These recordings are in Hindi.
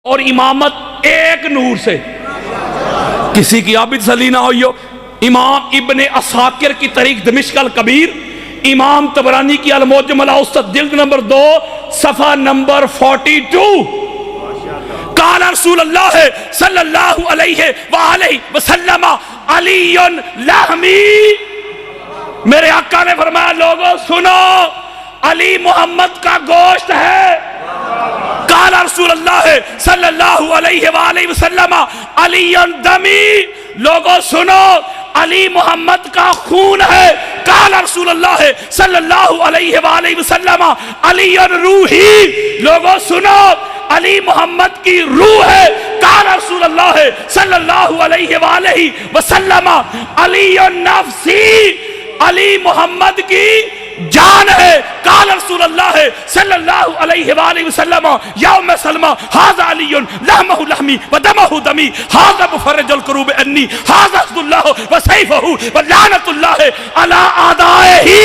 और इमामत एक नूर से। किसी की आबिद सली ना हो। इमाम इब्ने असाकिर की तरीक दमिश्क अल कबीर, इमाम तबरानी की अल मुअज्जम अल औसत जिल्द नंबर 2 सफा नंबर 42। काला रसूलुल्लाह सल्लल्लाहु अलैहि वसल्लम अलीयुन लहमी, मेरे आका ने फरमाया लोगों सुनो, अली मोहम्मद का गोश्त है। काला रसूलुल्लाह सल्लल्लाहु अलैहि वसल्लम अलीयुन दमी, लोगों सुनो, अली मोहम्मद का खून है। काला रसूलुल्लाह सल्लल्लाहु अलैहि वसल्लम अलीयुन रूही, लोगों सुनो, अली मोहम्मद की रूह है। काला रसूलुल्लाह सल्लल्लाहु अलैहि वसल्लम अलीयुन नफ्सी, अली मोहम्मद की जान है। काला रसूलुल्लाह सल्लल्लाहु अलैहि वसल्लम यौम सलमा हाज़ा अलीयुन लहमहु लहमी व दमहु दमी, हाज़ा मुफर्रिजुल कुरूब अन्नी, हाज़ा अस्दुल्लाह व सैफहु व लानतुल्लाह अला आदाइही।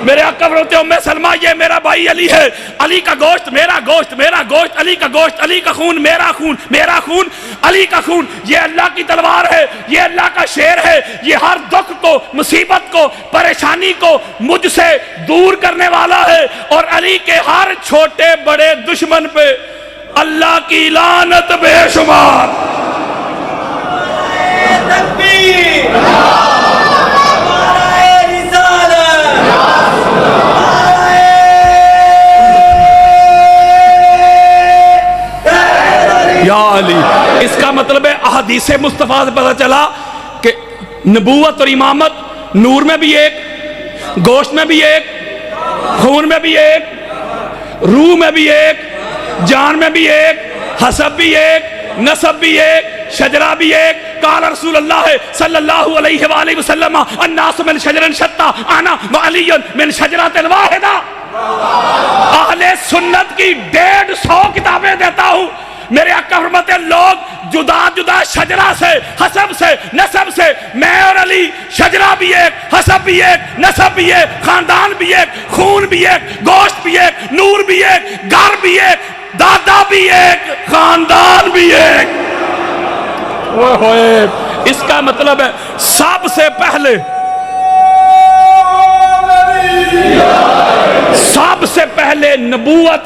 मेरे आका फरमाते हैं सलमा ये मेरा भाई अली है, अली का गोश्त मेरा गोश्त, मेरा गोश्त अली का गोश्त, अली का खून मेरा खून, मेरा खून अली का खून। ये अल्लाह की तलवार है, ये अल्लाह का शेर है, ये हर दुख को, मुसीबत को, परेशानी को मुझसे दूर करने वाला है। और अली के हर छोटे बड़े दुश्मन पे अल्लाह की लानत बेशुमार। या अली, इसका मतलब है अहदीस मुस्तफा से पता चला कि नबूवत और इमामत नूर में भी एक, गोश्त में भी एक, खून में भी एक, रूह में भी एक, जान में भी एक, हसब भी एक, नसब भी एक, शजरा भी एक। काला रसूलुल्लाह सल्लल्लाहु अलैहि वसल्लम अन्नास मिन शजरन शत्ता अना व अलीयुन मिन शजरतिन वाहिदा। अहले सुन्नत की 150 किताबें देता हूं। मेरे आका फरमाते हैं लोग जुदा जुदा शजरा से, हसब से, नसब से, मैं और अली शजरा भी एक, हसब भी एक, नसब भी एक, खानदान भी एक, खून भी एक, गोश्त भी एक, नूर भी एक, घर भी एक, दादा भी एक, खानदान भी एक। ओए इसका मतलब है सबसे पहले नबूवत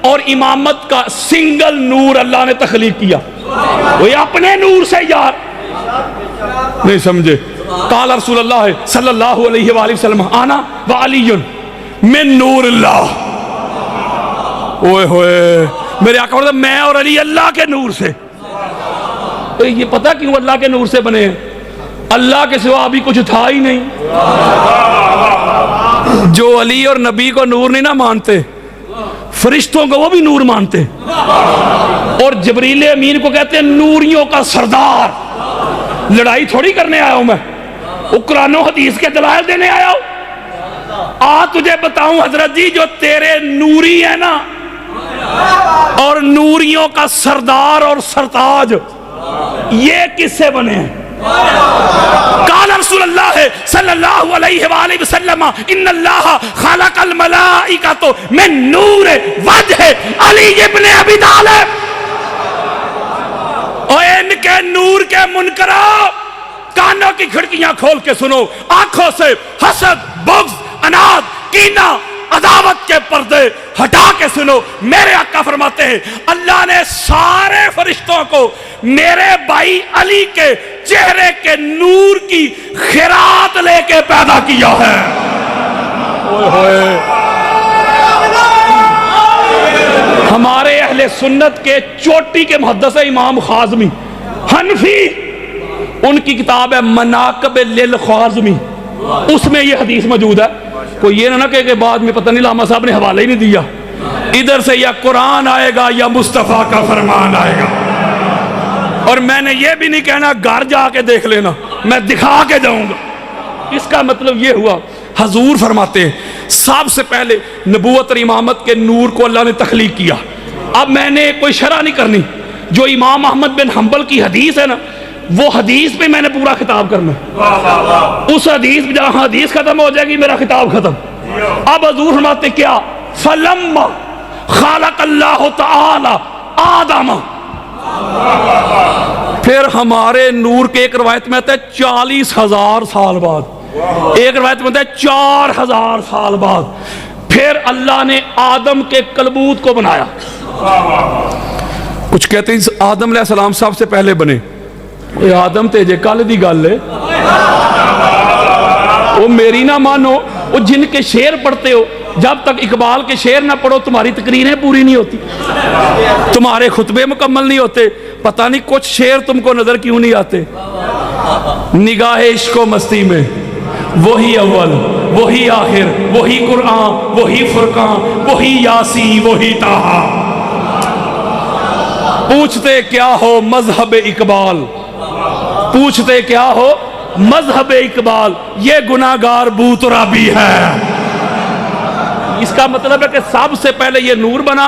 और इमामत का सिंगल नूर अल्लाह ने तख्लीक किया, वो अपने नूर से। यार नहीं समझे? काला रसूलुल्लाह सल्लल्लाहु अलैहि वसल्लम आना व अलीयुन मिन नूरिल्लाह। ओए होए, मेरे आका बोलते मैं और अली अल्लाह के नूर से। तो ये पता क्यों अल्लाह के नूर से बने हैं? अल्लाह के सिवा अभी कुछ था ही नहीं। जो अली और नबी को नूर नहीं ना मानते, फरिश्तों को वो भी नूर मानते, और जबरील अमीन को कहते हैं नूरियों का सरदार। लड़ाई थोड़ी करने आया हूं मैं, वो कुरान और हदीस के दलाइल देने आया हूं। आ तुझे बताऊं हजरत जी, जो तेरे नूरी है ना, और नूरियों का सरदार और सरताज, ये किससे बने हैं? काला रसूलुल्लाह सल्लल्लाहु अलैहि वसल्लम इन्नल्लाह खलकल मलाइकतो मिन नूर वजह अली इब्ने अबी तालिब। और इनके नूर के मुनकरा, कानों की खिड़कियां खोल के सुनो, आंखों से हसद, बुग़्ज़, अनाद, कीना, अदावत के पर्दे हटा के सुनो। मेरे आका फरमाते हैं अल्लाह ने सारे फरिश्तों को मेरे भाई अली के चेहरे के नूर की खिरात लेके पैदा किया है। ओए होए, हमारे अहले सुन्नत के चोटी के मुहद्दिस इमाम खाज़मी हनफी, उनकी किताब है मनाक़िब लिल ख़ाज़मी, उसमें यह हदीस मौजूद है। कोई ये ना कहे कि बाद में पता नहीं लामा साहब ने हवाला ही नहीं दिया। इधर से या कुरान आएगा या मुस्तफा का फरमान आएगा। और मैंने ये भी नहीं कहना घर जाके देख लेना, मैं दिखा के जाऊंगा। इसका मतलब ये हुआ, हजूर फरमाते हैं सबसे पहले नबूवत और इमामत के नूर को अल्लाह ने तख्लीक किया। अब मैंने कोई शरह नहीं करनी, जो इमाम अहमद बिन हंबल की हदीस है ना, वो हदीस पे मैंने पूरा खिताब करना। उस हदीस जहां हदीस खत्म हो जाएगी मेरा खिताब खत्म। अब हजूर फरमाते क्या, फलम्मा खालकल्लाहु तआला आदम। फिर हमारे नूर के एक रवायत में आता है 40,000 साल बाद, एक रवायत में आता है 4,000 साल बाद फिर अल्लाह ने आदम के कलबूत को बनाया। कुछ कहते हैं आदम अलैहिस्सलाम साहब से पहले बने। ये आदम तेजे कल दी गल है, वो मेरी ना मानो। वो जिनके शेर पढ़ते हो, जब तक इकबाल के शेर ना पढ़ो तुम्हारी तकरीरें पूरी नहीं होती, तुम्हारे खुतबे मुकम्मल नहीं होते। पता नहीं कुछ शेर तुमको नजर क्यों नहीं आते। निगाहे इश्को मस्ती में वही अव्वल, वही आखिर, वही कुरान, वही फुरकान, वही यासी, वही ताहा। पूछते क्या हो मजहब इकबाल, पूछते क्या हो मजहब इकबाल, ये गुनाहगार बूतराबी है। इसका मतलब है कि सबसे पहले ये नूर बना।